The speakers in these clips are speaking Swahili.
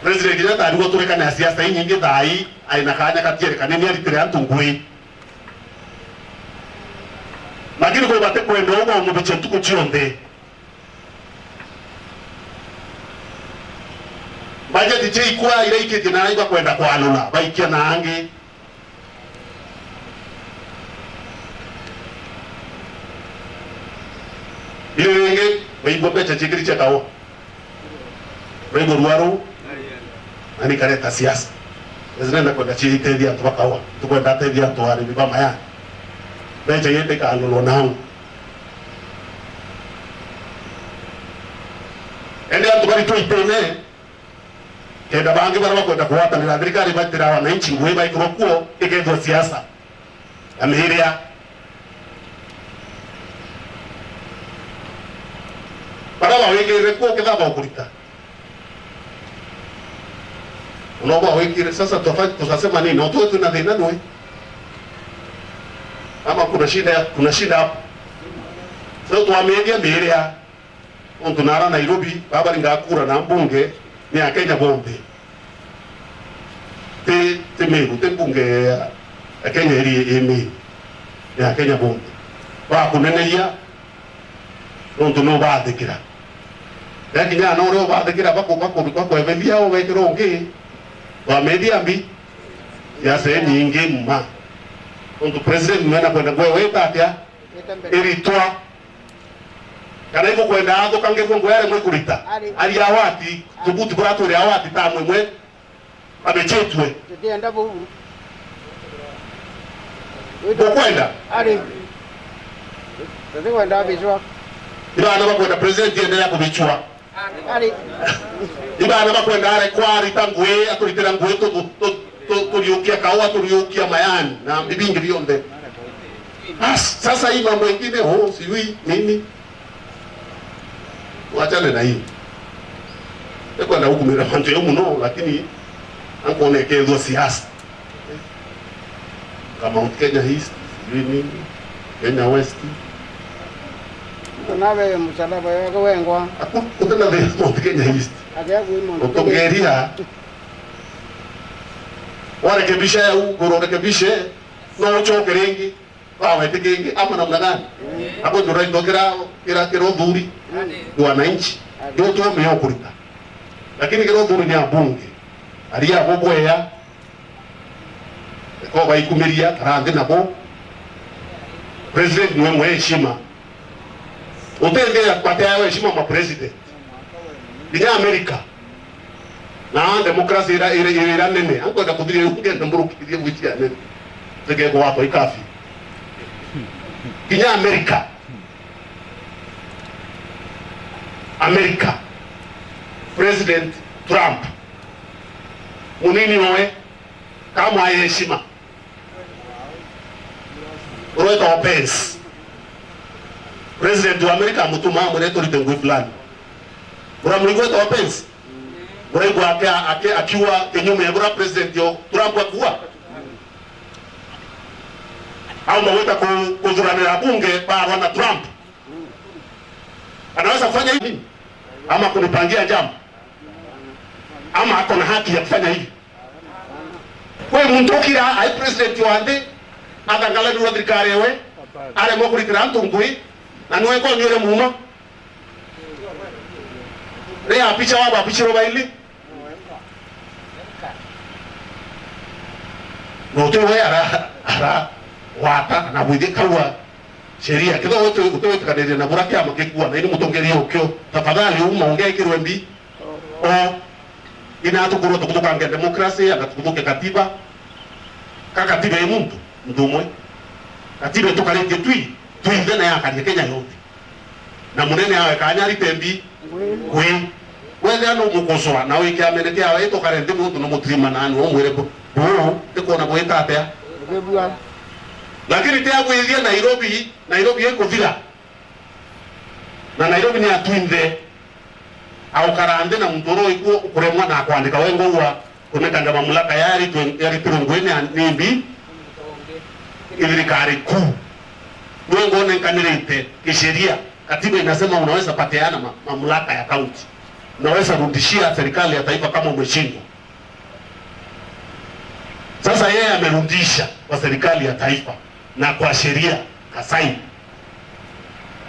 President Kenyatta alikuwa tureka na siasa hii nyingi dhai aina kanya katiere kaneni alitire antungwe. Lakini kwa bate kwenda huko mubiche tuko chionde. Budget je ikwa ile ikiti na iba kwenda kwa alula baikia na ange. Ile ngenge baibo pecha chikiri cha kao. Baibo ruaru ani kareta siasa. Ezina kwenda chiri tedia tubakawa. Tukwenda tedia toari bibama ya. Becha yete ka alula nao. Ende atubari tu itene. Kenda bangi bara bakwenda kuwata ni thirikari batira wananchi ngwe baikurokuo igetho siasa. Amiria para wawekere ko kithaba ukurita. Unaomba wawekere sasa tutasema nini? Watu wetu na dhina nwe. Ama kuna shida hapo. Sasa tuamedia miria. Ontunara Nairobi baba ngakura na mbunge ni Kenya bombe. Te meru te bunge ya Kenya iri emi ya Kenya bombe. Ba kuneneya onto no ba dekira. Ya kinya no ro ba dekira bako evelia o wekero nge. Wa media mbi ya se nyingi mma. Onto president mwena kwenda wewe tatia iri toa. Kana iko kwenda ando kange kongo yale mwe kulita. Ali awati tubuti kwa tuli awati tamwe mwe abechetwe. Tenda bo. Kwenda. Ali. Tende kwenda bichwa. Ibana bakwenda president endelea kubichwa. Ali. Ibana bakwenda ale kwari tangwe atulitera ngwe tuliukia kawa tuliukia mayani na bibingi bionde. Sasa hii mambo mengine siwi nini? Wachane na hii. Eko na huku mira manjo yo muno lakini angone kezo siasa. Kama Kenya East, nini? Kenya West. Tunawe msalaba yako wengwa. Kutana de Kenya East. Adia kuimo. Utongeria. Wale kebisha ya huko rekebishe na uchoke rengi. Bawe tegengi ama namna gani? Hapo ndio ndio kira dhuri. Wananchi ndio tu wameokurita. Lakini kero dhuri ni abunge. Aria bobweya. Ko baikumiria tarande nabo. President ni mwe heshima. Utende ya kupatia heshima kwa president. Ni Amerika. Na demokrasi ira nene. Anko da kudiri ungenda mburukirie buchia nene. Tege kwa hapo ikafi. Kinya Amerika. Amerika. President Trump. Munini wewe kama heshima. Roita Pence. President wa Amerika mutuma mweneto litengwe fulani. Bora mlingweta Pence. Bora iko akiwa kinyume ya bora president yo Trump akuwa. Au maweta kuzuranira bunge para na Trump. Anaweza kufanya hivi ama kunipangia jambo ama ako na haki ya kufanya hivi. Kwa mundokira ai president wande atangala ni wadrikare we ale mo kulikira ntungui na niwe ko nyore muma rea picha waba pichiro baili noto we ara wata na bwide kalwa sheria kido wote kadede na buraki amakekuwa na ili mutongeria ukyo tafadhali ongea kirwe mbi ina atukuru tukutuka nge demokrasia na tukutuke katiba katiba ya mtu mwe katiba tukalete tuindene ya Kenya yote na munene awe kanyari tembi wewe ano mukosoa na wiki amenekea wewe tokarende mtu no mutrima nani omwere ko eko na boeta atia lakini tia kuingia Nairobi iko vila na Nairobi ni atwinde au karande na mtoro iko kuremwa na kuandika wengo wa kunekanda mamlaka yari turungwene nimbi ilirikari kuu wengo ne kanirete kisheria katiba inasema unaweza patiana mamlaka ya kaunti unaweza rudishia serikali ya taifa kama umeshindwa. Sasa yeye amerudisha kwa serikali ya taifa na kwa sheria kasaini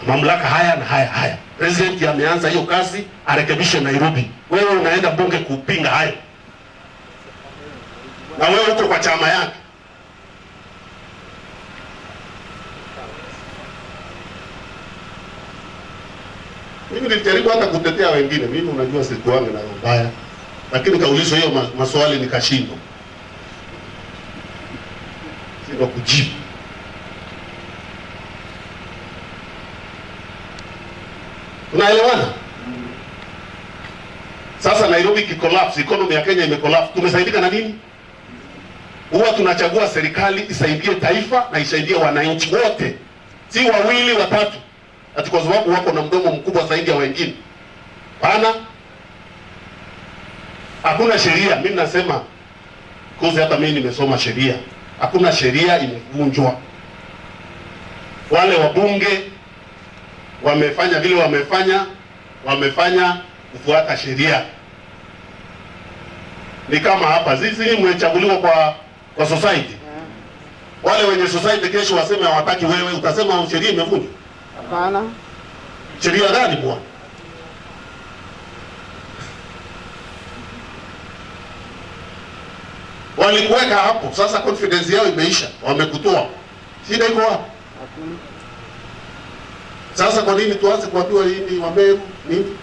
mamlaka haya na haya. President ameanza hiyo kazi, arekebishe Nairobi. Wewe unaenda bunge kupinga hayo, na wewe uko kwa chama yake. Mimi nilijaribu hata kutetea wengine. Mimi unajua sikuange na mbaya, lakini kaulizwa hiyo maswali nikashindwa. Sio kujibu. Tunaelewana? Sasa Nairobi ki-collapse, economy ya Kenya ime-collapse. Tumesaidika na nini? Huwa tunachagua serikali isaidie taifa na isaidie wananchi wote. Si wawili watatu. Ati kwa sababu wako na mdomo mkubwa zaidi ya wengine. Bana. Hakuna sheria. Mimi nasema kozi, hata mimi nimesoma sheria. Hakuna sheria imevunjwa. Wale wabunge wamefanya vile wamefanya kufuata sheria. Ni kama hapa sisi mmechaguliwa kwa society. Wale wenye society kesho waseme hawataki wewe, utasema sheria imevunjwa? Hapana. Sheria gani bwana? Walikuweka hapo, sasa confidence yao imeisha, wamekutoa. Shida iko wapi? Sasa kwa nini tuanze kuambiwa hii ni Wameru nini?